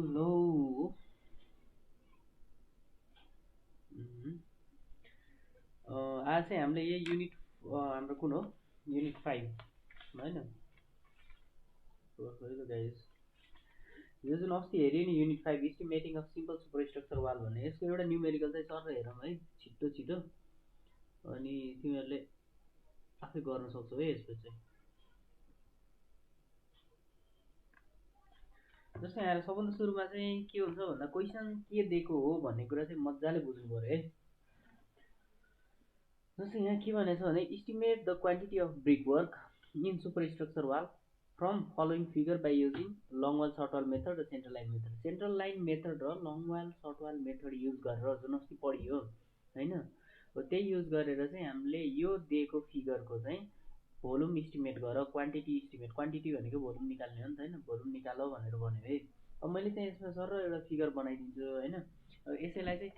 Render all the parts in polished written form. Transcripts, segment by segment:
लो आज चाहिँ हामीले यही युनिट हाम्रो कुन हो युनिट 5 हैन गाइस यो जुन अस्ति हेऱ्यो नि unit 5 estimating of simple superstructure wall भन्ने यसको एउटा न्युमेरिकल चाहिँ सर हेरौँ है छिटो छिटो अनि तिमीहरूले आफै गर्न सक्छौ है यसको चाहिँ जस्तै आएर सबभन्दा सुरुमा चाहिँ के हुन्छ भन्दा क्वेसन के दिएको हो भन्ने कुरा चाहिँ मजाले बुझ्नु पर्यो है जस्तै यहाँ के भनेछ भने estimate the quantity of brick work in superstructure wall from following figure by using long wall short wall method र central line method central line method र long wall short wall method use गरेर जुन अस्ति पढियो हैन हो त्यही use गरेर चाहिँ हामीले यो दिएको फिगरको चाहिँ भोल्युम इस्टिमेट गर क्वान्टिटी इस्टिमेट क्वान्टिटी भनेको भोल्युम निकाल्ने हो नि त हैन भोल्युम निकाल भनेर भन्यो है अब मैले चाहिँ यसमा सर एउटा फिगर बनाइदिन्छु हैन यसैलाई चाहिँ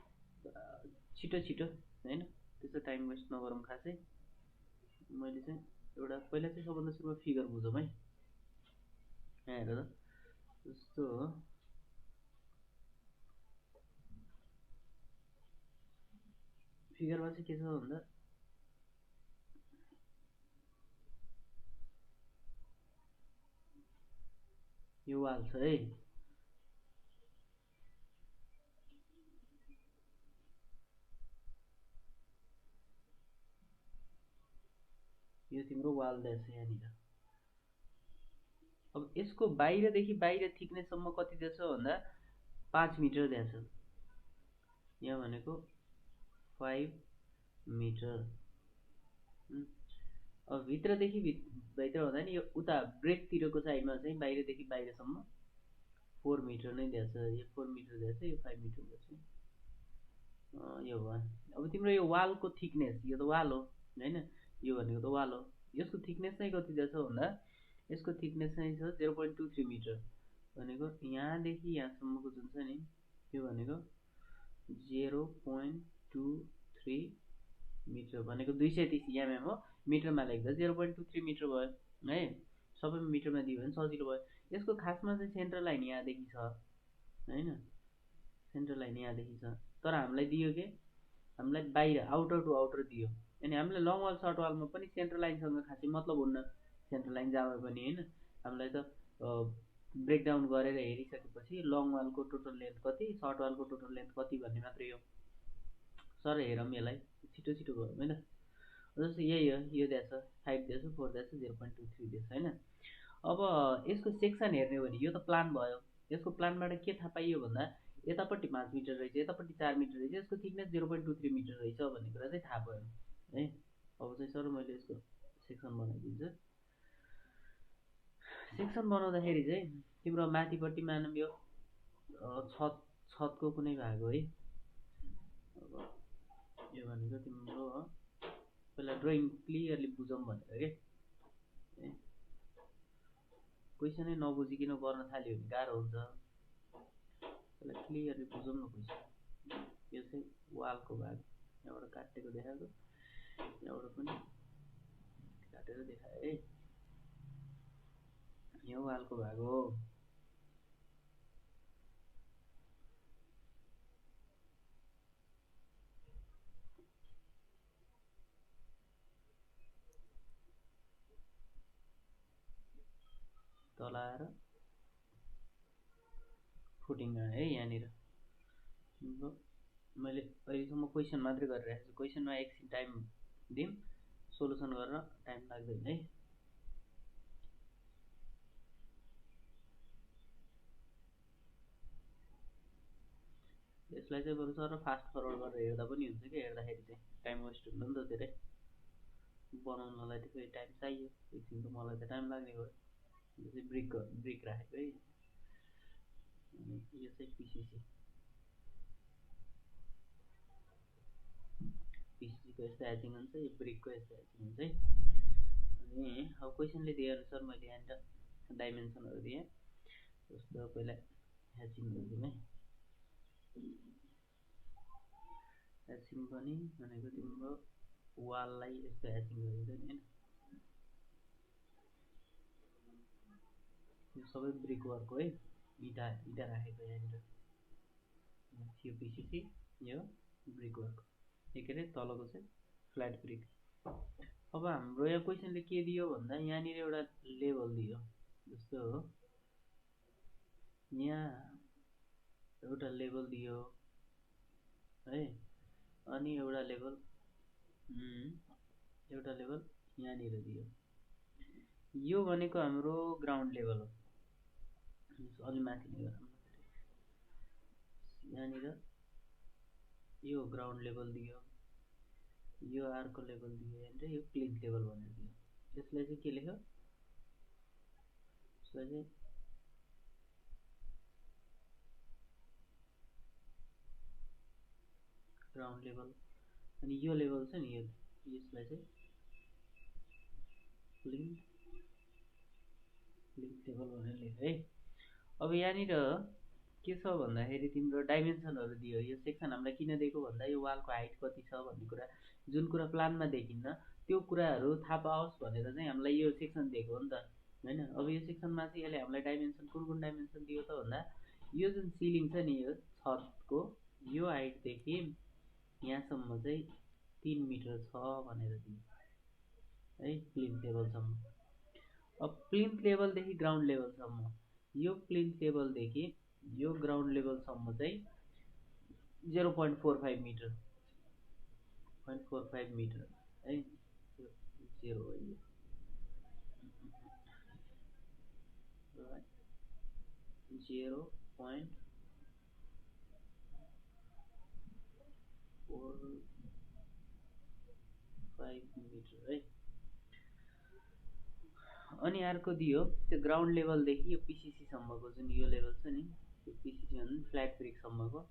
छिटो छिटो हैन त्यस्तो टाइम वेस्ट नगरौँ खासै मैले चाहिँ एउटा पहिला चाहिँ सबभन्दा सुरुमा फिगर बुझौँ है यहाँ हेर त जस्तो फिगरमा चाहिँ के छ भन्दा यो वाल छ है यो तिम्रो वाल दैछ यहाँनिर अब यसको बाहिरदेखि बाहिर थिक्नेससम्म कति दिएछ भन्दा 5 मिटर दिएछ यहाँ भनेको 5 मिटर अब भित्रदेखि भित्र हुँदा नि यो उता ब्रेकतिरको साइडमा चाहिँ बाहिरदेखि बाहिरसम्म 4 मिटर नै दिएछ यो 4 मिटर दिएछ यो 5 मिटर दिएछ यो भयो अब तिम्रो यो वालको थिकनेस यो त वाल हो हैन यो भनेको त वाल हो यसको थिकनेस चाहिँ कति दिएछ भन्दा यसको थिकनेस चाहिँ छ 0.23 मिटर भनेको यहाँदेखि यहाँसम्मको जुन छ नि यो भनेको 0.23 मिटर भनेको 230 mm हो मिटरमा लेख्दा 0.23 मिटर भयो है सबैमा मिटरमा दियो भने सजिलो भयो यसको खासमा चाहिँ सेन्ट्रल लाइन यहाँदेखि छ हैन सेन्ट्रल लाइन यहाँदेखि छ तर हामीलाई दियो के हामीलाई बाहिर आउटर टु आउटर दियो अनि हामीलाई लङ वाल सर्ट वालमा पनि सेन्ट्रल लाइनसँग खासै मतलब हुन्न सेन्ट्रल लाइन जहाँ पनि हैन हामीलाई त ब्रेकडाउन गरेर हेरिसकेपछि लङ वालको टोटल लेन्थ कति सर्ट वालको टोटल लेन्थ कति भन्ने मात्रै हो सर हेरौँ यसलाई छिटो छिटो गरौँ हैन जस्तो यही हो यो दिएछ 5 दिएछ 4 दिएछ 0.23 दिएछ हैन अब यसको सेक्सन हेर्ने हो भने यो त प्लान भयो यसको प्लानबाट के थाहा पाइयो भन्दा यतापट्टि 5 मिटर रहेछ यतापट्टि 4 मिटर रहेछ यसको थिकनेस 0.23 मिटर रहेछ भन्ने कुरा चाहिँ थाहा भयो है अब चाहिँ सर मैले यसको सेक्सन बनाइदिन्छु सेक्सन बनाउँदाखेरि चाहिँ तिम्रो माथिपट्टि मानौँ यो छतको कुनै भाग हो है अब यो भनेको तिम्रो पहिला ड्रइङ क्लियरली बुझौँ भनेर के क्वेसनै नबुझिकन गर्न थाल्यो भने गाह्रो हुन्छ त्यसलाई क्लियरली बुझौँ न क्वेसन यो चाहिँ वालको भाग यहाँबाट काटेको देखाएको यहाँबाट पनि काटेर देखाए है यो वालको भाग हो तल आएर फुटिङ है यहाँनिर मैले अहिलेसम्म क्वेसन मात्रै गरिरहेको छु क्वेसनमा एकछिन टाइम दिउँ सोलुसन गरेर टाइम लाग्दैन है यसलाई चाहिँ बरु सर फास्ट फरवर्ड गरेर हेर्दा पनि हुन्छ कि हेर्दाखेरि चाहिँ टाइम वेस्ट हुँदैन नि त धेरै बनाउनलाई त फेरि टाइम चाहियो एकछिन त मलाई त टाइम लाग्ने भयो यो चाहिँ ब्रिक राखेको है अनि यो चाहिँ पिसिसीको यस्तो ह्याचिङ हुन्छ यो ब्रिकको यस्तो ह्याचिङ हुन्छ है अनि अब क्वेसनले दिए अनुसार मैले यहाँनिर डाइमेन्सनहरू दिएँ जस्तो पहिला ह्याचिङ गरिदिउँ है ह्याचिङ पनि भनेको तिम्रो वाललाई यस्तो ह्याचिङ गरिन्छ नि हैन यो सबै ब्रिक वर्क हो है इटा इटा राखेको यहाँनिर यो पिसिसी यो ब्रिक वर्क के अरे तलको चाहिँ फ्ल्याट ब्रिक। अब हाम्रो यहाँ क्वेसनले के दियो भन्दा यहाँनिर एउटा लेभल दियो, जस्तो यहाँ एउटा लेभल दियो है, अनि एउटा लेभल यहाँनिर दियो। यो भनेको हाम्रो ग्राउन्ड लेभल हो, अलि माथि लिएर यहाँनिर यो ग्राउन्ड लेभल दियो, यो आरको लेभल दियो, यहाँनिर यो प्लिन्थ लेभल भनेर दियो। यसलाई चाहिँ के लेख्यो, यसलाई चाहिँ ग्राउन्ड लेभल, अनि यो लेभल छ नि यसलाई चाहिँ प्लिन्थ लेभल भनेर लेख्यो है। अब यहाँनिर के छ भन्दाखेरि तिम्रो डाइमेन्सनहरू दियो। यो सेक्सन हामीलाई किन दिएको भन्दा यो वालको हाइट कति छ भन्ने कुरा, जुन कुरा प्लानमा देखिन्न त्यो कुराहरू थाहा पाओस् भनेर चाहिँ हामीलाई यो सेक्सन दिएको हो नि त होइन। अब यो सेक्सनमा चाहिँ यसले हामीलाई डाइमेन्सन कुन डाइमेन्सन दियो त भन्दा यो जुन सिलिङ छ नि यो छतको यो हाइटदेखि यहाँसम्म चाहिँ 3 मिटर छ भनेर दियो है, प्लिन्थ लेभलसम्म। अब प्लिन्थ लेभलदेखि ग्राउन्ड लेभलसम्म, यो प्लिन्थ लेभलदेखि यो ग्राउन्ड लेभलसम्म चाहिँ 0.45 मिटर, 0.45 मिटर है, 0 हो यो 0.45 मिटर है। अनि अर्को दियो त्यो ग्राउन्ड लेभलदेखि यो पिसिसी सम्मको जुन यो लेभल छ नि, यो पिसिसी भन्दा फ्ल्याट ब्रिकसम्मको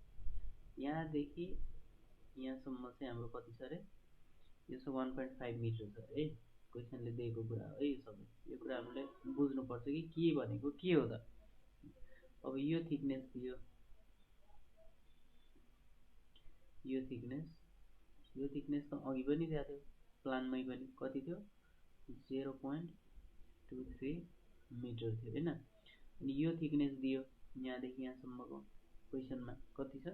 यहाँदेखि यहाँसम्म चाहिँ हाम्रो कति छ अरे, यो चाहिँ 1.5 मिटर छ है। क्वेसनले दिएको कुरा हो है यो सबै। यो कुरा हामीले बुझ्नुपर्छ कि के भनेको के हो त। अब यो थिकनेस दियो, यो थिकनेस त अघि पनि दिएको थियो प्लानमै पनि, कति थियो 0.23 मिटर थियो होइन। अनि यो थिकनेस दियो यहाँदेखि यहाँसम्मको क्वेसनमा कति छ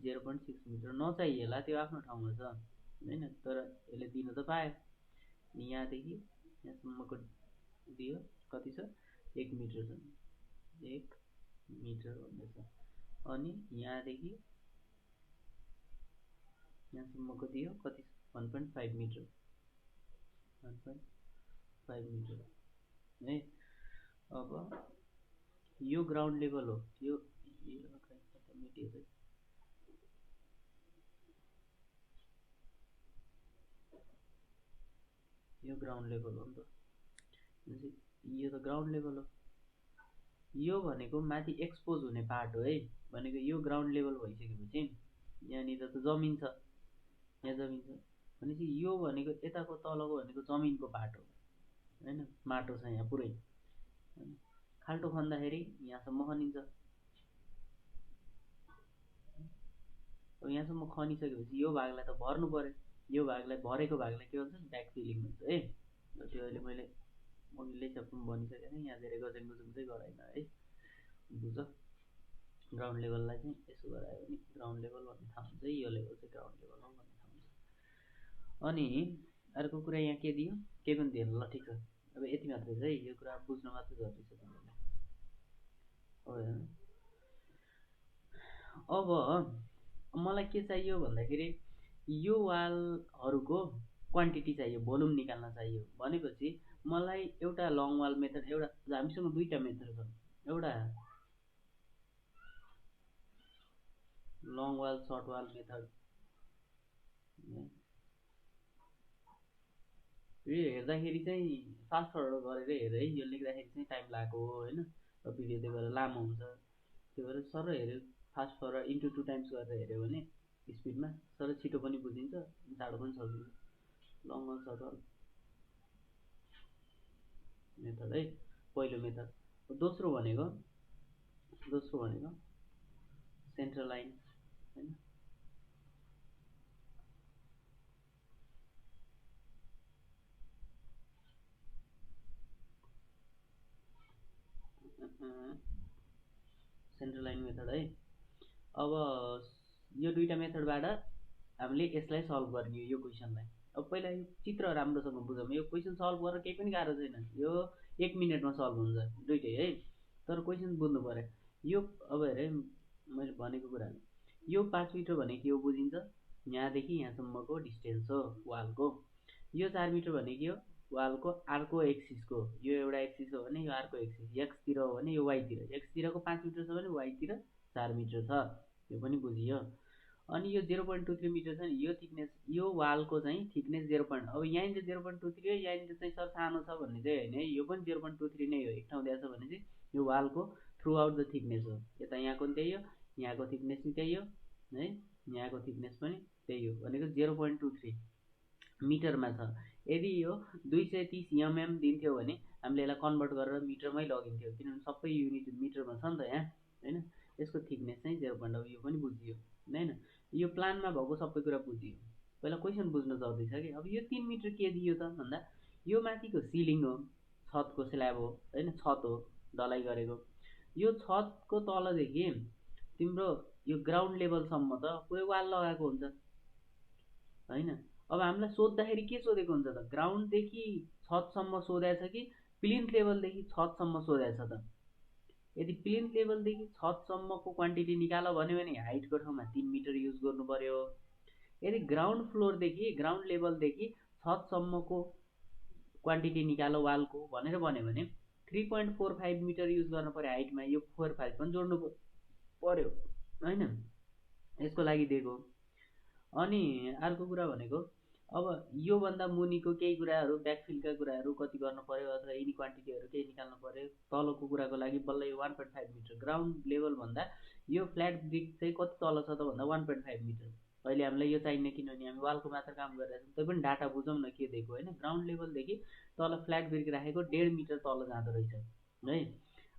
0.6 मिटर। नचाहिएला त्यो आफ्नो ठाउँमा छ होइन, तर यसले दिन त पायो। यहाँदेखि यहाँसम्मको दियो कति छ 1 मिटर छ, 1 मिटर भन्ने छ। अनि यहाँदेखि यहाँसम्मको दियो कति 1.5 मिटर, 1.5 मिटर है। अब यो ग्राउन्ड लेभल हो, यो ग्राउन्ड लेभल हो नि त, यो त ग्राउन्ड लेभल हो। यो भनेको माथि एक्सपोज हुने पार्ट हो है, भनेको यो ग्राउन्ड लेभल भइसकेपछि यहाँनिर त जमिन छ, यहाँ जमिन छ भनेपछि यो भनेको यताको तलको भनेको जमिनको पार्ट हो होइन, माटो छ यहाँ पुरै। खाल्टो खन्दाखेरि यहाँसम्म खनिन्छ। अब यहाँसम्म खनिसकेपछि यो भागलाई त भर्नु पर्यो, यो भागलाई भरेको भागलाई के भन्छ ब्याक फिलिङ भन्छ है। त्यो अहिले मैले अघिल्लै च्याप्टरमा भनिसकेको थिएँ, यहाँ धेरै गजङ चाहिँ गराइन है, बुझ। ग्राउन्ड लेभललाई चाहिँ यसो गरायो भने ग्राउन्ड लेभल भन्ने थाहा हुन्छ, यो लेभल चाहिँ ग्राउन्ड लेभल हो भन्ने थाहा हुन्छ। अनि अर्को कुरा यहाँ के दियो, केही पनि दिएन, ल ठिक छ। अब यति मात्रै छ है, यो कुरा बुझ्न मात्रै जरुरी छ तिमीलाई। अब मलाई के चाहियो भन्दाखेरि यो वालहरूको क्वान्टिटी चाहियो, भोल्युम निकाल्न चाहियो भनेपछि मलाई एउटा लङ वाल मेथड, एउटा हामीसँग दुईवटा मेथड छ, एउटा long wall short wall method. हेर्दाखेरि चाहिँ फास्ट फरवर्ड गरेर हेर है, यो लेख्दाखेरि चाहिँ टाइम लागेको होइन, भिडियो त्यो भएर लामो हुन्छ, त्यो भएर सर हेऱ्यो फास्ट फरवर्ड इन्टु 2 टाइम्स गरेर हेऱ्यो भने स्पिडमा सर छिटो पनि बुझिन्छ, टाढो पनि सकिन्छ। Long wall short wall method है पहिलो मेथड। दोस्रो भनेको सेन्ट्रल लाइन होइन, सेन्ट्रल लाइन मेथड है। अब यो दुईटा मेथडबाट हामीले यसलाई सल्भ गर्ने यो क्वेसनलाई। अब पहिला यो चित्र राम्रोसँग बुझौँ। यो क्वेसन सल्भ गर्न केही पनि गाह्रो छैन, यो 1 मिनटमा सल्भ हुन्छ दुइटै है। तर क्वेसन बुझ्नु पर्यो। यो अब हेर मैले भनेको कुरा, यो 5 मिटर भनेको यो बुझिन्छ, यहाँदेखि यहाँसम्मको डिस्टेन्स हो वालको। यो 4 मिटर भनेको यो वालको अर्को एक्सिसको, यो एउटा एक्सिस हो भने यो अर्को एक्सिस एक्सतिर हो भने यो वाइतिर, एक्सतिरको 5 मिटर छ भने वाइतिर 4 मिटर छ, यो पनि बुझियो। अनि यो 0.23 मिटर छ नि, यो थिकनेस, यो वालको चाहिँ थिकनेस 0. अब यहाँनिर 0.23 हो, यहाँनिर चाहिँ सर सानो छ भन्ने चाहिँ होइन है, यो पनि 0.23 नै हो। एक ठाउँ दिएको छ भने चाहिँ यो वालको थ्रु आउट द थिकनेस हो। यता यहाँको पनि त्यही हो, यहाँको थिकनेस पनि त्यही हो है, यहाँको थिकनेस पनि त्यही हो भनेको 0.23 मिटरमा छ। यदि यो 230 mm दिन्थ्यो भने हामीले यसलाई कन्भर्ट गरेर मिटरमै लगिन्थ्यो, किनभने सबै युनिट मिटरमा छ नि त यहाँ होइन। यसको थिकनेस चाहिँ 0. यो पनि बुझियो होइन। यो प्लानमा भएको सबै कुरा बुझियो। पहिला क्वेसन बुझ्न चल्दैछ कि। अब यो 3 मिटर के दियो त भन्दा, यो माथिको सिलिङ हो, छतको स्ल्याब हो होइन, छत हो ढलाइ गरेको। यो छतको तलदेखि तिम्रो यो ग्राउन्ड लेभलसम्म त पुरै वाल लगाएको हुन्छ होइन। अब हामीलाई सोद्धाखेरि के सोधेको हुन्छ त, ग्राउन्डदेखि छतसम्म सोधेको छ कि प्लिन्थ लेभलदेखि छतसम्म सोधेको छ त। यदि प्लिन्थ लेभलदेखि छतसम्मको क्वान्टिटी निकाल भन्यो भने हाइटको ठाउँमा 3 मिटर युज गर्नु पर्यो। यदि ग्राउन्ड फ्लोरदेखि ग्राउन्ड लेभलदेखि छतसम्मको क्वान्टिटी निकाल वालको भनेर भन्यो भने 3.45 मिटर युज गर्नु पर्यो हाइटमा। यो 45 पनि जोड्नु पर्यो होइन, यसको लागि दिएको। अनि अर्को कुरा भनेको, अब योभन्दा मुनिको केही कुराहरू ब्याकफिलका कुराहरू कति गर्नु पर्यो, अथवा यिनी क्वान्टिटीहरू केही निकाल्नु पर्यो। तलको कुराको लागि बल्ल यो 1.5 मिटर ग्राउन्ड लेभल भन्दा यो फ्ल्याट ब्रिक चाहिँ कति तल छ त भन्दा 1.5 मिटर। अहिले हामीलाई यो चाहिने, किनभने हामी वालको मात्र काम गरिरहेछौँ। तै पनि डाटा बुझौँ न के दिएको होइन। ग्राउन्ड लेभलदेखि तल फ्ल्याट ब्रिक राखेको 1.5 मिटर तल जाँदो रहेछ है।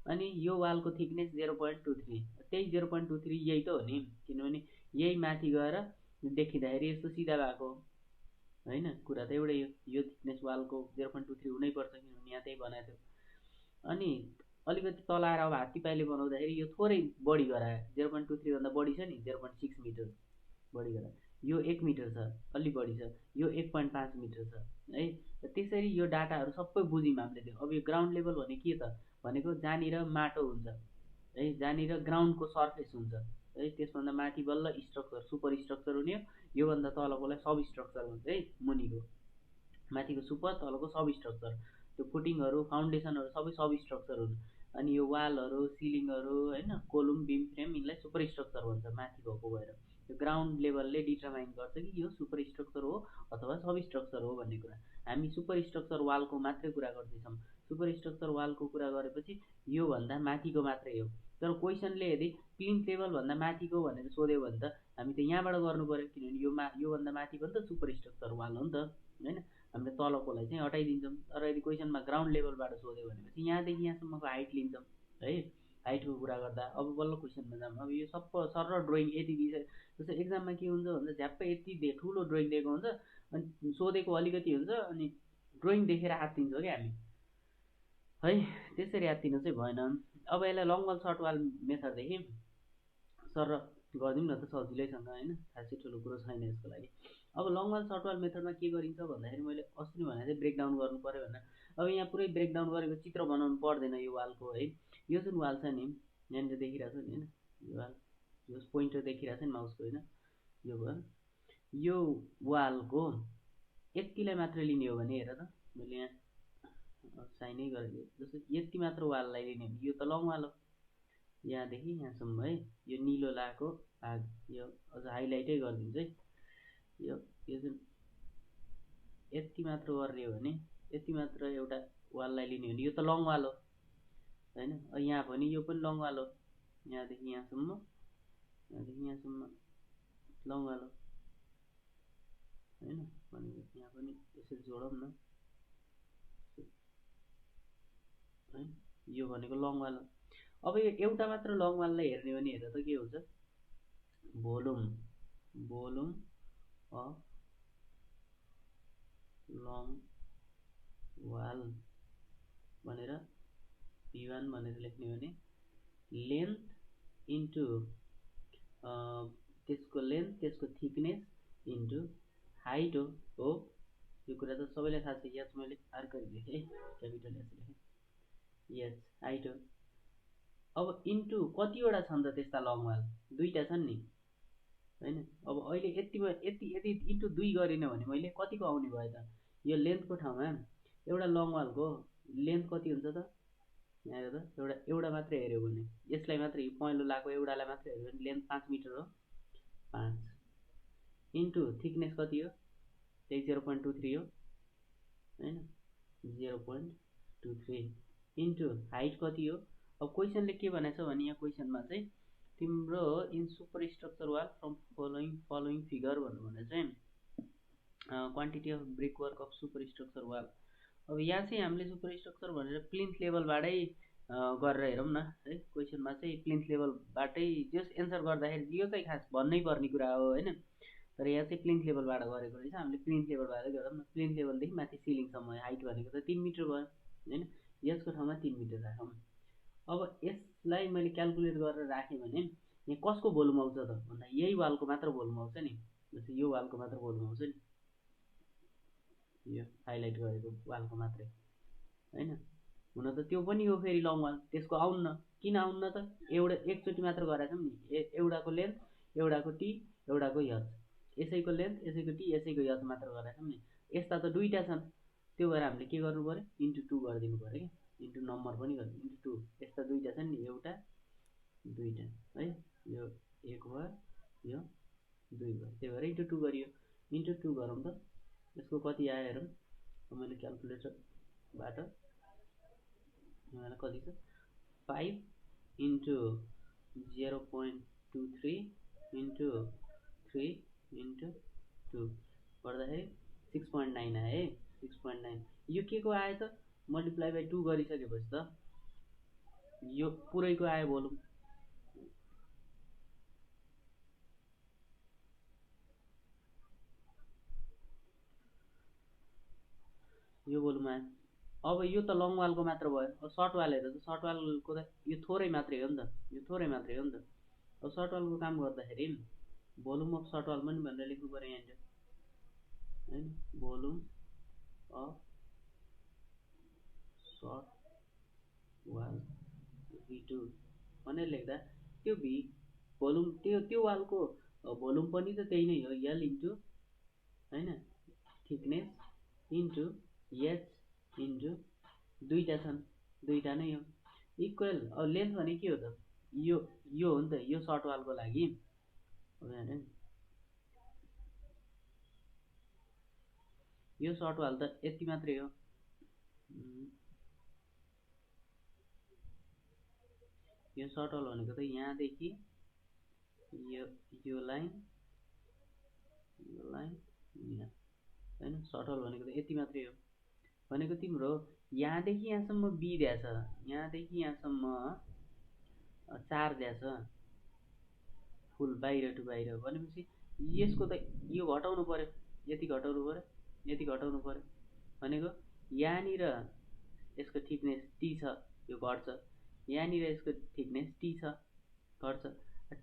अनि यो वालको थिकनेस 0.23, त्यही 0.23 यही त हो नि, किनभने यही माथि गएर देखिँदाखेरि यस्तो सिधा भएको होइन। कुरा त एउटै हो, यो थिकनेस वालको 0.23 हुनैपर्छ, किनभने यहाँ त्यही बनाएको थियो। अनि अलिकति तल आएर अब हात्ती पाइले बनाउँदाखेरि यो थोरै बढी गरायो, 0.23 भन्दा बढी छ नि, 0.6 मिटर बढी गरायो। यो 1 मिटर छ, अलि बढी छ, यो 1.5 मिटर छ है। त्यसरी यो डाटाहरू सबै बुझ्यौँ हामीले त्यो। अब यो ग्राउन्ड लेभल भने के त भनेको, जहाँनिर माटो हुन्छ है, जहाँनिर ग्राउन्डको सर्फेस हुन्छ है, त्यसभन्दा माथि बल्ल स्ट्रक्चर सुपर स्ट्रक्चर हुने हो। योभन्दा तलकोलाई सब स्ट्रक्चर भन्छ है, मुनिको माथिको सुपर, तलको सब स्ट्रक्चर। त्यो फुटिङहरू फाउन्डेसनहरू सबै सब स्ट्रक्चर हुन्। अनि यो वालहरू सिलिङहरू होइन, कोलुम बिम फ्रेम, यिनलाई सुपर स्ट्रक्चर भन्छ माथि भएको भएर। यो ग्राउन्ड लेभलले डिटरमाइन गर्छ कि यो सुपर स्ट्रक्चर हो अथवा सब स्ट्रक्चर हो भन्ने कुरा। हामी सुपर स्ट्रक्चर वालको मात्रै कुरा गर्दैछौँ। सुपर स्ट्रक्चर वालको कुरा गरेपछि योभन्दा माथिको मात्रै हो। तर क्वेसनले यदि प्लिन्थ लेभल भन्दा माथिको भनेर सोध्यो भने त हामी त यहाँबाट गर्नु पर्यो, किनभने योभन्दा माथि पनि त सुपर स्ट्रक्चर वाल हो नि त होइन। हामीले तलकोलाई चाहिँ हटाइदिन्छौँ। तर यदि क्वेसनमा ग्राउन्ड लेभलबाट सोध्यो भनेपछि यहाँदेखि यहाँसम्मको हाइट लिन्छौँ है। हाइटको कुरा गर्दा अब बल्ल क्वेसनमा जाऊँ। अब यो सबै सर ड्रइङ यति दिन्छ, जस्तो एक्जाममा के हुन्छ भन्दा झ्याप्पै यति ठुलो ड्रइङ दिएको हुन्छ, अनि सोधेको अलिकति हुन्छ, अनि ड्रइङ देखेर आत्तिन्छौँ कि हामी है। त्यसरी आत्तिनु चाहिँ भएन। अब यसलाई लङ वाल सर्ट वाल मेथडदेखि सर गरिदिउँ न त सजिलैसँग होइन, खासै ठुलो कुरो छैन यसको लागि। अब लङ वाल सर्ट वाल मेथडमा के गरिन्छ भन्दाखेरि, मैले अस्ति भने चाहिँ ब्रेकडाउन गर्नु पऱ्यो भनेर। अब यहाँ पुरै ब्रेकडाउन गरेको चित्र बनाउनु पर्दैन यो वालको है। यो जुन वाल छ नि, यहाँनिर देखिरहेको छ नि होइन, यो वाल, यो पोइन्टर देखिरहेको छ नि माउसको होइन, यो भयो। यो वालको यतिलाई मात्र लिने हो भने हेर त, मैले यहाँ साइनै गरेको, जस्तो यति मात्र वाललाई लिने हो भने यो त लङ वाल हो, यहाँदेखि यहाँसम्म है। यो निलो लाएको भाग यो अझ हाइलाइटै गरिदिन्छु है। यो जुन यति मात्र गर्ने हो भने, यति मात्र एउटा वाललाई लिने हो भने यो त लङ वाल हो होइन। यहाँ पनि यो पनि लङ वाल हो, यहाँदेखि यहाँसम्म, यहाँदेखि यहाँसम्म लङ वाल हो होइन। भनेको यहाँ पनि यसरी जोडौँ न है, यो भनेको लङ वाल हो। अब यो एउटा मात्र लङ वाललाई हेर्ने भने हेर त के हुन्छ, भोल्युम अफ लङ वाल भनेर V1 भनेर लेख्ने भने लेन्थ इन्टु त्यसको लेन्थ, त्यसको थिकनेस इन्टु हाइट हो। यो कुरा त सबैलाई थाहा छ। यस मैले अर्को लेखेँ है, क्यापिटल एस लेखेँ, यस हाइट हो। अब इन्टु कतिवटा छन् त त्यस्ता लङ वाल? दुईवटा छन् नि होइन। अब अहिले यतिमा यति यदि इन्टु 2 गरिनँ भने मैले कतिको आउने भयो त? यो लेन्थको ठाउँमा एउटा लङ वालको लेन्थ कति हुन्छ त? यहाँ हेर त, एउटा मात्रै हेऱ्यो भने, यसलाई मात्रै पहेँलो लाएको एउटालाई मात्रै हेऱ्यो भने लेन्थ 5 मिटर हो। 5 इन्टु थिकनेस कति हो? त्यही 0.23 हो होइन, 0.23 इन्टु हाइट कति हो? अब क्वेसनले के भनेको छ भने यहाँ क्वेसनमा चाहिँ तिम्रो in super structure wall from following figure भन्नु चाहिँ quantity of brick work of super structure wall. अब यहाँ चाहिँ हामीले सुपर स्ट्रक्चर भनेर प्लिन्थ लेभलबाटै गरेर हेरौँ न है। क्वेसनमा चाहिँ प्लिन्थ लेभलबाटै जस एन्सर गर्दाखेरि यो चाहिँ खास भन्नै पर्ने कुरा हो होइन। तर यहाँ चाहिँ प्लिन्थ लेभलबाट गरेको रहेछ, हामीले प्लिन्थ लेभलबाटै गरौँ न। प्लिन्थ लेभलदेखि माथि सिलिङसम्म हाइट भनेको त 3 मिटर भयो होइन, यसको ठाउँमा 3 मिटर राखौँ। अब यसलाई मैले क्यालकुलेट गरेर राखेँ भने यहाँ कसको भोल्युम आउँछ त भन्दा यही वालको मात्र भोल्युम आउँछ नि। जस्तै यो वालको मात्र भोल्युम आउँछ नि, यो हाइलाइट गरेको वालको मात्रै होइन। हुन त त्यो पनि हो फेरि लङ वाल, त्यसको आउन्न। किन आउन्न त? एकचोटि मात्र गराएको छौँ नि, एउटाको लेन्थ, एउटाको टी, एउटाको यच, यसैको लेन्थ, यसैको टी, यसैको यच मात्र गराएको छौँ नि। यस्ता त दुईवटा छन्, त्यो भएर हामीले के गर्नु पऱ्यो? इन्टु 2 गरिदिनु पऱ्यो क्या, इन्टु नम्बर पनि गरिदिनु, इन्टु 2। यस्ता दुईवटा छन् नि, एउटा दुईवटा है, यो 1 भयो, यो 2 भयो, त्यही भएर इन्टु 2 गरियो। इन्टु 2 गरौँ त, यसको कति आयो हेरौँ। मैले क्यालकुलेटरबाट मलाई कति छ? 5 इन्टु 0.23 इन्टु 3 इन्टु 2 गर्दाखेरि 6.9 आयो है, 6.9। यो के को आयो त? मल्टिप्लाई बाई 2 गरिसकेपछि त यो पुरैको आयो भोल्युम। यो भोल्युम आयो। अब यो त लङ वालको मात्र भयो। अब सर्ट वाल हेर त, सर्ट वालको त यो थोरै मात्रै हो नि त, यो थोरै मात्रै हो नि त। अब सर्ट वालको काम गर्दाखेरि भोल्युम अफ सर्ट वाल पनि भनेर लेख्नु पऱ्यो यहाँनिर होइन, volume of short wall V2 भनेर लेख्दा त्यो भोल्युम त्यो वालको भोल्युम पनि त त्यही नै हो, L इन्टु होइन थिकनेस इन्टु एच इन्टु दुईवटा छन्, दुईवटा नै हो इक्वल। अब लेन्थ भने के हो त? यो हो नि त, यो सर्ट वालको लागि। यो सर्ट वाल त यति मात्रै हो। यो सर्ट वाल भनेको त यहाँदेखि यो लाइन यहाँ होइन, सर्ट वाल भनेको त यति मात्रै हो। भनेको तिम्रो यहाँदेखि यहाँसम्म बी दिएछ, यहाँदेखि यहाँसम्म 4 दिएछ फुल बाहिर टु बाहिर, भनेपछि यसको त यो घटाउनु पऱ्यो, यति घटाउनु पऱ्यो, यति घटाउनु पऱ्यो। भनेको यहाँनिर यसको थिकनेस टी छ, यो घट्छ। यहाँनिर यसको थिकनेस टी छ, घट्छ।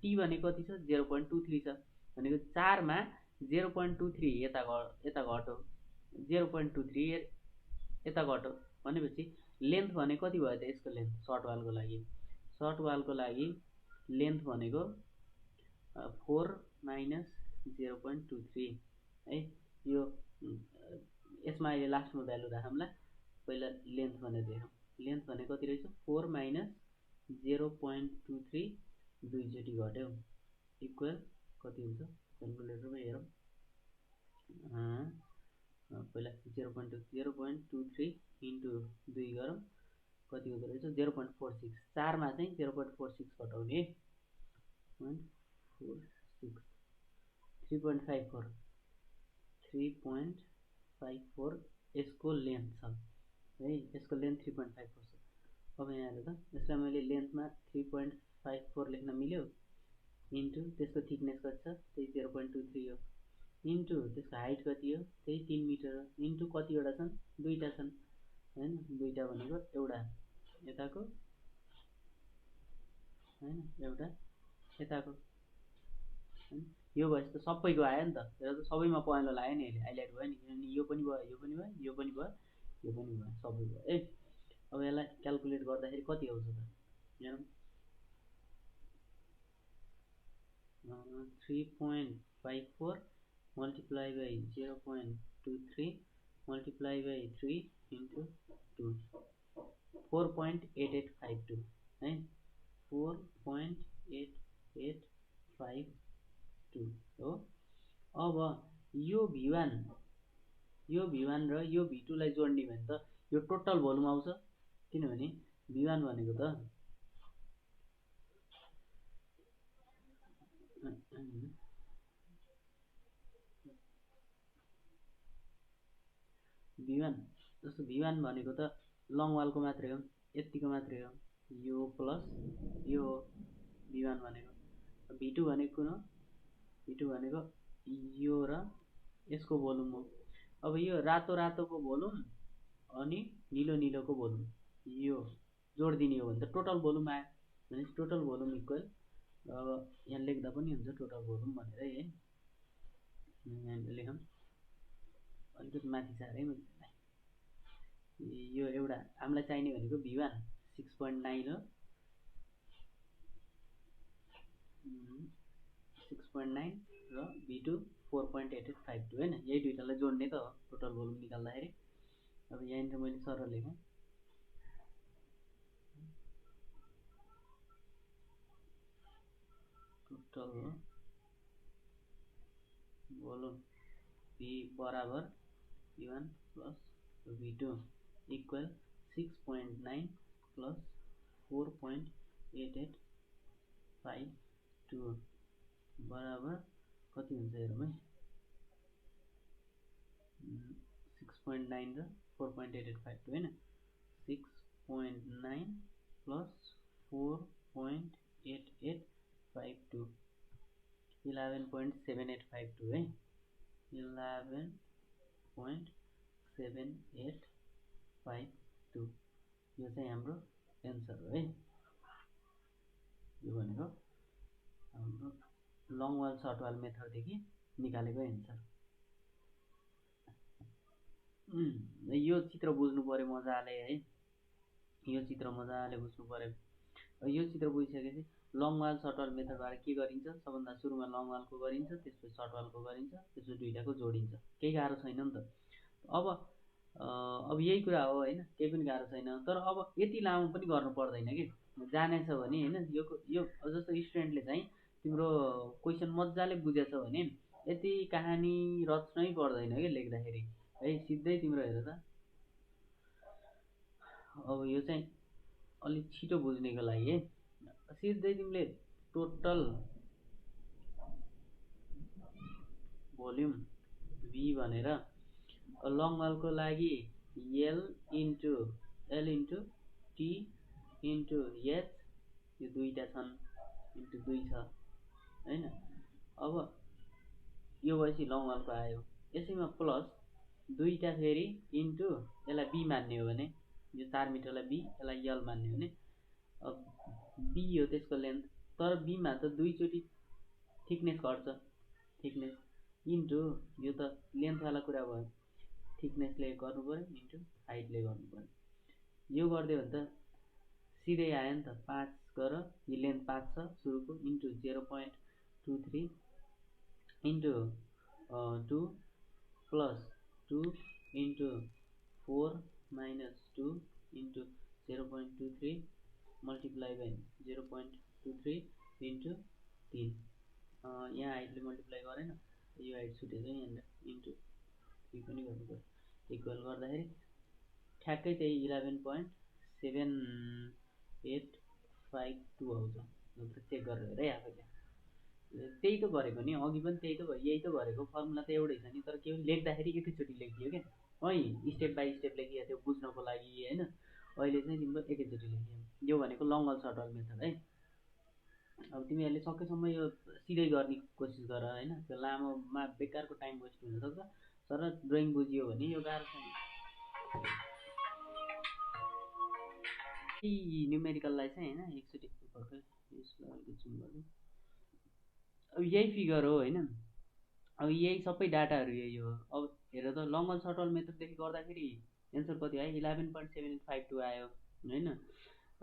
टी भनेको कति छ? 0.23 छ। भनेको 4 मा 0.23 यता घट्यो, 0.23 यता घट्यो। भनेपछि लेन्थ भने कति भयो त यसको लेन्थ? सर्ट वालको लागि, सर्ट वालको लागि लेन्थ भनेको 4 माइनस 0.23 है। यो यसमा अहिले लास्टमा भ्यालु राखौँला, पहिला लेन्थ भनेर लेखौँ। लेन्थ भने कति रहेछ? 4 माइनस 0.23 दुईचोटि घट्यो इक्वल कति हुन्छ? क्यालकुलेटरमै हेरौँ। पहिला 0.23 इन्टु 2 गरौँ, कति हुँदो रहेछ? 0.46। 4 मा चाहिँ 0.46 घटाउने 146 3.54 3.54 यसको लेन्थ छ है, यसको लेन्थ 3.54 छ। अब यहाँ हेर्नु त, यसलाई मैले लेन्थमा 3.54 लेख्न मिल्यो, इन्टु त्यसको थिकनेस कति छ? त्यही 0.23 हो, इन्टु त्यसको हाइट कति हो? त्यही 3 मिटर हो, इन्टु कतिवटा छन्? दुईवटा छन् होइन। दुईवटा भनेको एउटा यताको होइन, एउटा यताको हैन। यो भएपछि त सबैको आयो नि त, र त सबैमा पहेँलो लाग्यो नि, अहिले हाइलाइट भयो नि, किनभने यो पनि भयो, यो पनि भयो, यो पनि भयो, यो पनि भयो, सबै भयो है। अब यसलाई क्यालकुलेट गर्दाखेरि कति आउँछ त हेरौँ। 3.54 multiply by 0.23 multiply by 3 into 2 4.8852 है, 4.8852 हो। अब यो V1 र यो V2 लाई जोड्ने भने त यो टोटल भोल्युम आउँछ, किनभने V1 भनेको त V1 जस्तो V1 भनेको त लङ वालको मात्रै हो, यतिको मात्रै हो, यो प्लस यो हो V1 भनेको। V2 भनेको कुन हो? V2 भनेको यो र यसको भोल्युम हो। अब यो रातो रातोको भोल्युम अनि निलो निलोको भोल्युम यो जोडिदिने हो भने त टोटल भोल्युम आयो, भनेपछि टोटल भोल्युम इक्वल, अब यहाँ लेख्दा पनि हुन्छ टोटल भोल्युम भनेर है। यहाँ लेखौँ, अलिकति माथि सारेँ मैले, यो एउटा हामीलाई चाहिने भनेको V1 6.9 हो, 6.9 र V2 4.8852 हैन, यही दुईटालाई जोड्ने त हो टोटल भोल्युम निकाल्दाखेरि। अब यहाँनिर मैले सरल लेखेँ, टोटल भोल्युम V बराबर V1 plus V2 equal 6.9 plus 4.8852 बराबर कति हुन्छ हेरौँ है। 6.9 र 4.8852 हैन, 6.9 प्लस 4.8852 11.7852 है, 11.7852 यो चाहिँ हाम्रो एन्सर हो है। यो भनेको हाम्रो लङ वाल सर्ट वाल मेथडदेखि निकालेको एन्सर। यो चित्र बुझ्नु पर्यो मजाले है, यो चित्र मजाले बुझ्नु पर्यो। यो चित्र बुझिसकेपछि लङ वाल सर्ट वाल मेथडबाट के गरिन्छ, सबभन्दा सुरुमा लङ वालको गरिन्छ, त्यसपछि सर्ट वालको गरिन्छ, त्यसपछि दुईटाको जोडिन्छ, केही गाह्रो छैन नि त। अब यही कुरा हो हैन, केही पनि गाह्रो छैन। तर अब यति लामो पनि गर्नु पर्दैन कि, जानेछ भने हैन, यो जस्तो स्टुडेन्टले चाहिँ तिम्रो क्वेसन मजाले बुझेछ भने यति कहानी रच्नै पर्दैन कि लेख्दाखेरि है, सिधै तिम्रो हेर त। अब यो चाहिँ अलिक छिटो बुझ्नेको लागि है, सिधै तिमीले टोटल भोल्युम V भनेर लङ वालको लागि L into T into H, यो दुईटा छन्, इन्टु 2 छ हैन। अब यो भएपछि लङ वालको आयो, यसैमा प्लस दुईटा फेरि इन्टु, यसलाई B मान्ने हो भने, यो 4 मिटरलाई B, यसलाई L मान्ने हो भने, अब B हो त्यसको लेन्थ, तर B मा त दुईचोटि थिकनेस घट्छ, थिकनेस इन्टु यो त लेन्थवाला कुरा भयो, थिकनेसले गर्नु पर्यो इन्टु हाइटले गर्नु पर्यो। यो गरिदियो भने त सिधै आयो नि त, 5 गर, यो लेन्थ 5 छ सुरुको, into 0.23 into 2 plus 2 into 4 minus 2 into 0.23 multiply by 0.23 into 3, यहाँ हाइटले मल्टिप्लाई गरेन, यो हाइट छुटेछ यहाँनिर, इन्टु 3 पनि गर्नु पर्यो, इक्वल गर्दाखेरि ठ्याक्कै त्यही 11.7852 आउँछ। चेक गरेर हेर है आफैले, त्यही त गरेको नि, अघि पनि त्यही त भयो, यही त गरेको, फर्मुला त एउटै छ नि, तर के लेख्दाखेरि एकैचोटि लेखिदियो क्या, स्टेप बाई स्टेप लेखिएको थियो बुझ्नको लागि हैन, अहिले चाहिँ तिम्रो एकैचोटि लेखियो। यो भनेको long wall short wall method है। अब तिमीहरूले सकेसम्म यो सिधै गर्ने कोसिस गर हैन, त्यो लामोमा बेकारको टाइम वेस्ट हुनसक्छ, तर ड्रइङ बुझियो भने यो गाह्रो छैन। न्युमेरिकललाई चाहिँ हैन एकचोटि भर्खर यसलाई अलिकति जुम गर्नु, अब यही फिगर हो होइन। अब यही सबै डाटाहरू यही हो। अब हेर त लङ्गल सर्टल मेथडदेखि गर्दाखेरि एन्सर कति आयो 11.752 आयो होइन।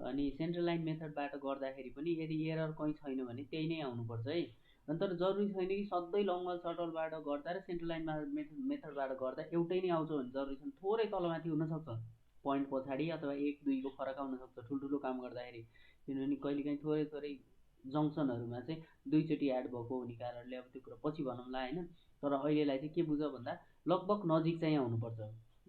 अनि सेन्ट्रल लाइन मेथडबाट गर्दाखेरि पनि यदि एरर कहीँ छैन भने त्यही नै आउनुपर्छ है। अनि तर जरुरी छैन कि सधैँ लङ्गल सर्टलबाट गर्दा र सेन्ट्रल लाइन मेथडबाट गर्दा एउटै नै आउँछ भने जरुरी छैन। थोरै तलमाथि हुनसक्छ, पोइन्ट पछाडि अथवा 1-2 को फरक आउनसक्छ ठुल्ठुलो काम गर्दाखेरि। किनभने कहिलेकाहीँ थोरै थोरै जङ्सनहरूमा चाहिँ दुईचोटि एड भएको हुने कारणले अब त्यो कुरा पछि भनौँला होइन। तर अहिलेलाई चाहिँ के बुझ भन्दा लगभग नजिक चाहिँ आउनुपर्छ।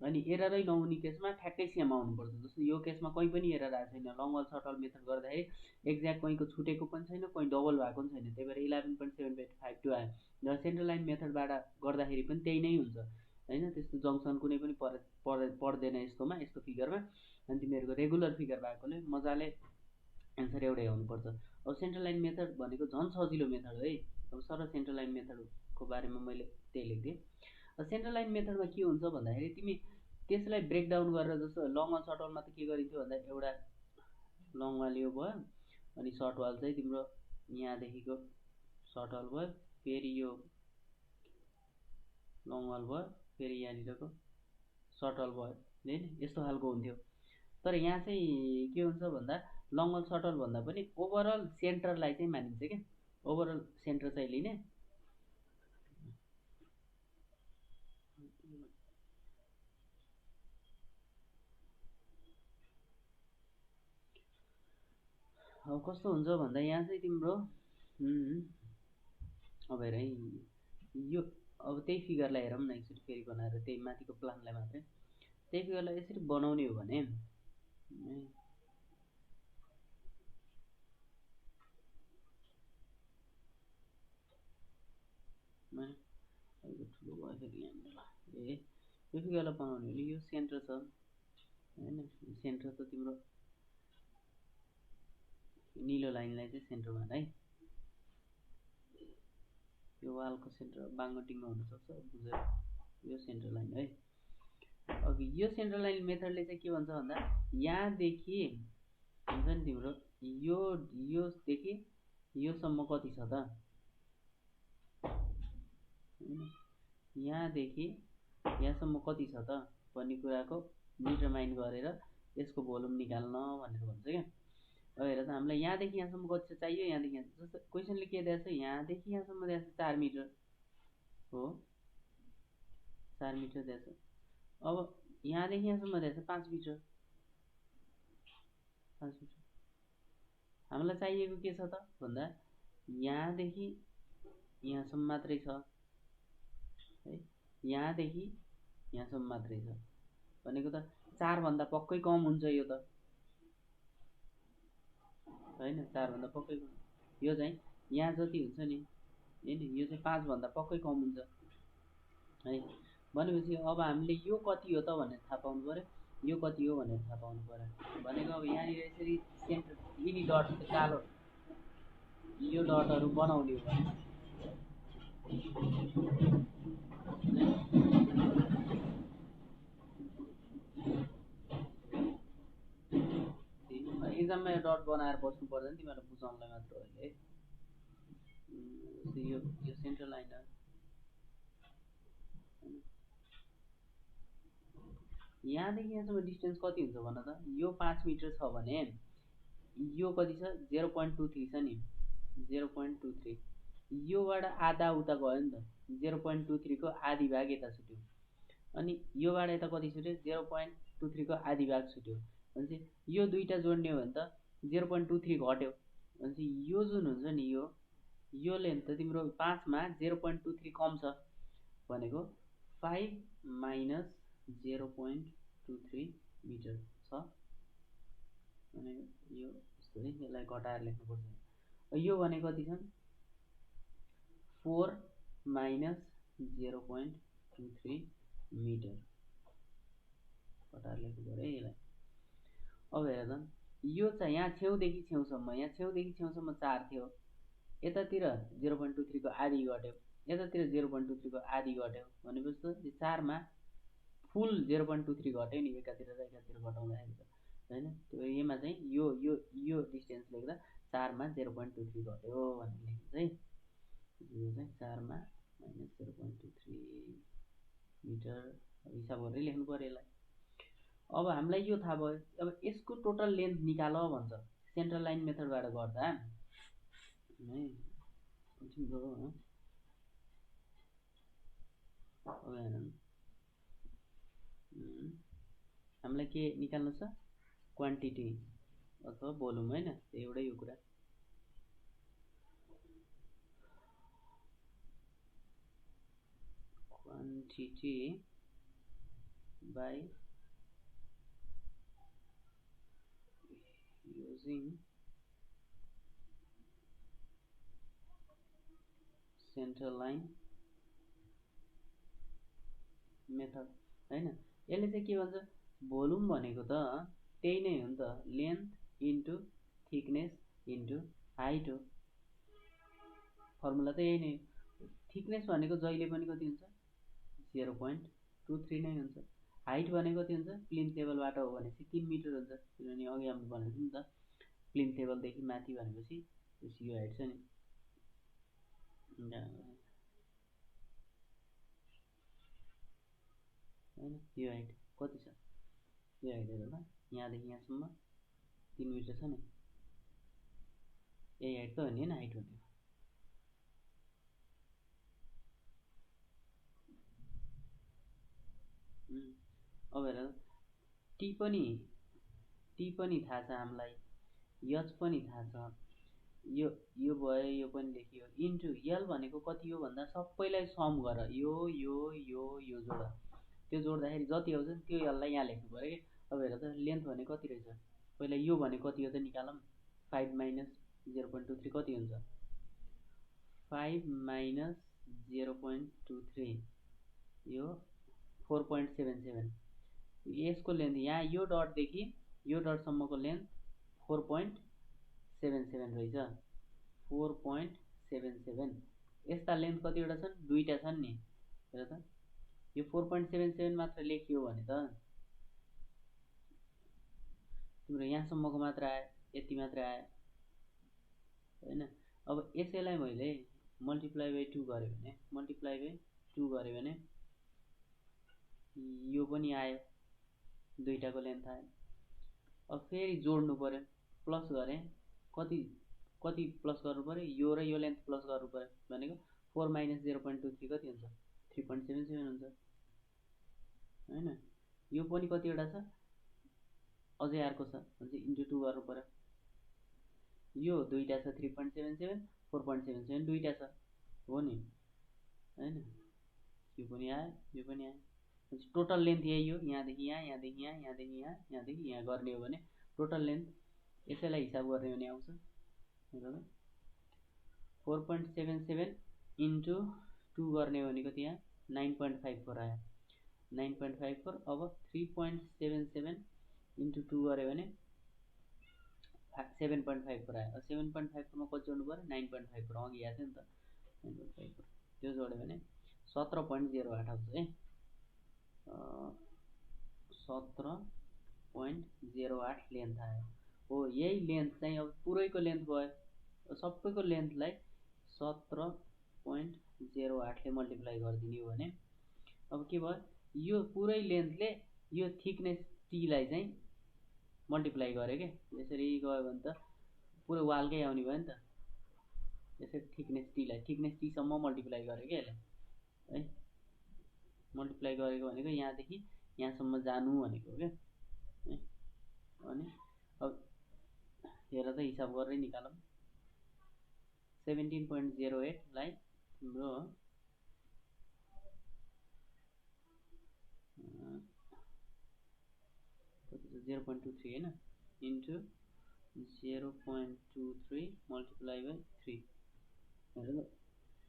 अनि एररै नहुने केसमा ठ्याक्कै सेम आउनुपर्छ। जस्तो यो केसमा कहीँ पनि एरर आएको छैन, लङ्गल सर्टल मेथड गर्दाखेरि एक्ज्याक्ट कहीँको छुटेको पनि छैन, कहीँ डबल भएको पनि छैन, त्यही भएर 11.752 आयो। र सेन्ट्रल लाइन मेथडबाट गर्दाखेरि पनि त्यही नै हुन्छ होइन। त्यस्तो जङ्सन कुनै पनि पर्दैन यस्तोमा, यस्तो फिगरमा। अनि तिमीहरूको रेगुलर फिगर भएकोले मजाले एन्सर एउटै आउनुपर्छ। अब सेन्ट्रल लाइन मेथड भनेको झन् सजिलो मेथड है। अब सर सेन्ट्रल लाइन मेथडको बारेमा मैले त्यही लेखिदिएँ। सेन्ट्रल लाइन मेथडमा के हुन्छ भन्दाखेरि तिमी त्यसलाई ब्रेकडाउन गरेर, जस्तो लङ वाल सर्ट वालमा त के गरिन्थ्यो भन्दा एउटा लङ वाल यो भयो, अनि सर्ट वाल चाहिँ तिम्रो यहाँदेखिको सर्ट वाल भयो, फेरि यो लङ वाल भयो, फेरि यहाँनिरको सर्ट वाल भयो होइन, यस्तो खालको हुन्थ्यो। तर यहाँ चाहिँ के हुन्छ भन्दा लङ वाल सर्ट वाल भन्दा पनि ओभरअल सेन्टरलाई चाहिँ मानिन्छ क्या, ओभरअल सेन्टर चाहिँ लिने। अब कस्तो हुन्छ भन्दा यहाँ चाहिँ तिम्रो अब हेर है, यो अब त्यही फिगरलाई हेरौँ न यसरी फेरि बनाएर, त्यही माथिको प्लानलाई मात्रै, त्यही फिगरलाई यसरी बनाउने हो भने ठुलो भयो फेरि यहाँनिर। ए यो फिगरलाई बनाउने हो भने यो सेन्टर छ होइन, सेन्टर त तिम्रो निलो लाइनलाई चाहिँ सेन्टर मान है, यो वालको सेन्टर बाङ्गोटिङमा हुनसक्छ बुझेर, यो सेन्टर लाइन है। अब यो सेन्ट्रल लाइन मेथडले चाहिँ के भन्छ भन्दा यहाँदेखि हुन्छ नि तिम्रो योदेखि योसम्म कति छ त, यहाँदेखि यहाँसम्म कति छ त भन्ने कुराको डिटरमाइन गरेर यसको भोल्युम निकाल्न भनेर भन्छ क्या। अब हेर त हामीलाई यहाँदेखि यहाँसम्म कति छ चाहियो, यहाँदेखि यहाँ जस्तो क्वेसनले के दिएको छ, यहाँदेखि यहाँसम्म दिएको छ 4 मिटर हो, 4 मिटर दिएको छ। अब यहाँदेखि यहाँसम्म दिएको छ 5 मिटर, 5 मिटर। हामीलाई चाहिएको के छ त भन्दा यहाँदेखि यहाँसम्म मात्रै छ है, यहाँदेखि यहाँसम्म मात्रै छ भनेको त 4 भन्दा पक्कै कम हुन्छ यो त होइन, 4 भन्दा पक्कै कम। यो चाहिँ यहाँ जति हुन्छ नि होइन, यो चाहिँ 5 भन्दा पक्कै कम हुन्छ है। भनेपछि अब हामीले यो कति हो त भनेर थाहा पाउनु पऱ्यो, यो कति हो भनेर थाहा पाउनु पऱ्यो। भनेको अब यहाँनिर यसरी सेन्टर यिनी डट कालो यो डटहरू बनाउने हो भने इक्जाममा डट बनाएर बस्नु पर्दैन, तिमीहरूलाई बुझाउनलाई मात्र हो है। यो सेन्ट्रल लाइन हो, यहाँदेखि यहाँसम्म डिस्टेन्स कति हुन्छ भन त, यो 5 मिटर छ भने यो कति छ 0.23 छ नि, 0.23, योबाट आधा उता गयो नि त, 0.23 को आधी भाग यता छुट्यो, अनि योबाट यता कति छुट्यो 0.23 को आधी भाग छुट्यो। भनेपछि यो दुईटा जोड्ने हो भने त 0.23 घट्यो। भनेपछि यो जुन हुन्छ नि यो लेन्थ त तिम्रो 5 मा 0.23 कम छ भनेको 5 माइनस 0.23 मिटर छ भनेको यो यस्तो है, यसलाई घटाएर लेख्नुपर्छ। यो भने कति छन् 4 माइनस 0.23 मिटर, घटाएर लेख्नु पऱ्यो है यसलाई। अब हेर त यो चाहिँ यहाँ छेउदेखि छेउसम्म, यहाँ छेउदेखि छेउसम्म 4 थियो, यतातिर 0.23 को आधी घट्यो, यतातिर 0.23 को आधी घट्यो भनेपछि त 4 मा फुल 0.23 घट्यो नि एकातिर र एकातिर घटाउँदाखेरि त होइन। त्यो यसमा चाहिँ यो डिस्टेन्स लेख्दा 4 मा 0.23 घट्यो भनेर लेखिन्छ है। यो चाहिँ 4 मा माइनस 0.23 मिटर हिसाब गरेर लेख्नु पर्यो यसलाई। अब हामीलाई यो थाहा भयो, अब यसको टोटल लेन्थ निकाल भन्छ सेन्ट्रल लाइन मेथडबाट गर्दा है। हामीलाई के निकाल्नु छ, क्वान्टिटी अथवा भोल्युम हैन, एउटै हो कुरा। Quantity by using central line method हैन। यसले चाहिँ के भन्छ, भोल्युम भनेको त त्यही नै हो नि त, length into thickness into height हो। फर्मुला त यही नै हो। थिकनेस भनेको जहिले पनि कति हुन्छ, 0.23 नै हुन्छ। हाइट भनेको कति हुन्छ, प्लिन्थ लेभलबाट हो भनेपछि 3 मिटर हुन्छ, किनभने अघि हामीले भनेको नि त प्लिन्थ लेभलदेखि माथि भनेपछि यो हाइट छ नि। हैन यो हाइट कति छ, यो हाइट हेर त, यहाँदेखि यहाँसम्म 3 मिटर छ नि, यही हाइट त हो नि हैन, हाइट भनेको। अब हेर टी पनि थाहा छ हामीलाई, एच पनि थाहा छ, यो भयो, यो पनि लेखियो, इन्टु एल भनेको कति हो भन्दा सबैलाई सम गर, यो जोड, त्यो जोड्दाखेरि जति आउँछ त्यो एललाई यहाँ लेख्नु पर्यो कि। अब हेर त लेन्थ भनेको कति रहेछ, पहिला यो भनेको कति हो त निकालौँ, 5 माइनस 0.23 कति हुन्छ, 5 माइनस 0.23 यो 4.77। यसको लेन्थ यहाँ यो डटदेखि यो डटसम्मको लेन्थ 4.77 रहेछ, 4.77। यस्ता लेन्थ कतिवटा छन्, दुईटा छन् नि, हेर त यो 4.77 मात्र लेखियो भने त तिम्रो यहाँसम्मको मात्र आयो, यति मात्र आयो हैन। अब यसैलाई मैले मल्टिप्लाई बाई 2 गरे भने यो पनि आयो, दुईटाको लेन्थ आयो। अब फेरि जोड्नु पर्यो, प्लस गरे कति प्लस गर्नु पर्यो, यो र यो लेन्थ प्लस गर्नु पर्यो भनेको 4 माइनस 0.23 कति हुन्छ, 3.77 हुन्छ हैन। यो पनि कतिवटा छ, अझै अर्को छ भने इन्टु 2 गर्नु पर्यो, यो दुईटा छ 3.77 4.77 दुईटा छ हो नि हैन। यो पनि आयो, यो पनि आयो, टोटल लेन्थ यही हो, यहाँदेखि यहाँ, यहाँदेखि यहाँ, यहाँदेखि यहाँ, यहाँदेखि यहाँ गर्ने हो भने टोटल लेन्थ यसैलाई हिसाब गर्ने हो भने आउँछ 4.77 इन्टु 2 गर्ने हो भनेको त्यहाँ 9.54 आयो, 9.54। अब 3.77 इन्टु 2 गऱ्यो भने 7.54 आयो। 7.54 मा कति जोड्नु पर्यो, 9.54 अघि आएको थियो नि त, 9.54 त्यो जोड्यो भने 17.08 आउँछ है, 17.08 लेन्थ आयो हो। यही लेन्थ चाहिँ अब पुरैको लेन्थ भयो, सबैको लेन्थलाई 17.08 ले मल्टिप्लाई गरिदिने हो भने अब के भयो, यो पुरै लेन्थले यो थिकनेस टीलाई चाहिँ मल्टिप्लाई गर्यो के, यसरी गयो भने त पुरै वालकै आउने भयो नि त। यसरी थिकनेस टीसम्म मल्टिप्लाई गर्यो क्या यसले है, मल्टिप्लाई गरेको भनेको यहाँदेखि यहाँसम्म जानु भनेको हो क्या है। अनि अब हेर त हिसाब गरेर निकालौँ, 17.08 लाई तिम्रो 0.23 हैन इन्टु 0.23 मल्टिप्लाई बाई 3 हेर त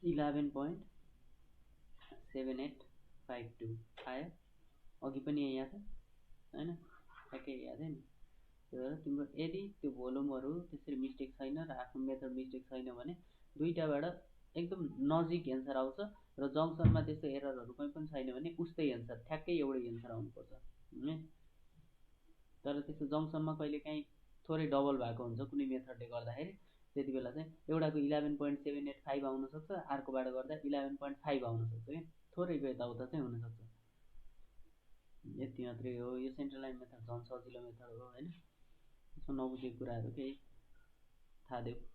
11.7852 आयो। अघि पनि यही आएको हैन, ठ्याक्कै याद है नि। त्यो भएर तिम्रो यदि त्यो भोल्युमहरू त्यसरी मिस्टेक छैन र आफ्नो मेथड मिस्टेक छैन भने दुईटाबाट एकदम नजिक एन्सर आउँछ र जङ्सनमा त्यस्तो एररहरू पनि छैन भने उस्तै एन्सर, ठ्याक्कै एउटै एन्सर आउनुपर्छ है। तर त्यस्तो जङ्सनमा कहिलेकाहीँ थोरै डबल भएको हुन्छ कुनै मेथडले गर्दाखेरि, त्यति बेला चाहिँ एउटाको 11.785 आउनसक्छ, अर्कोबाट गर्दा 11.5 आउनसक्छ क्या, थोरैको यताउता चाहिँ हुनसक्छ। यति मात्रै हो, यो सेन्ट्रल लाइन मेथड झन् सजिलो मेथड हो होइन। यसमा नबुझेको कुराहरू केही थाहा देऊ।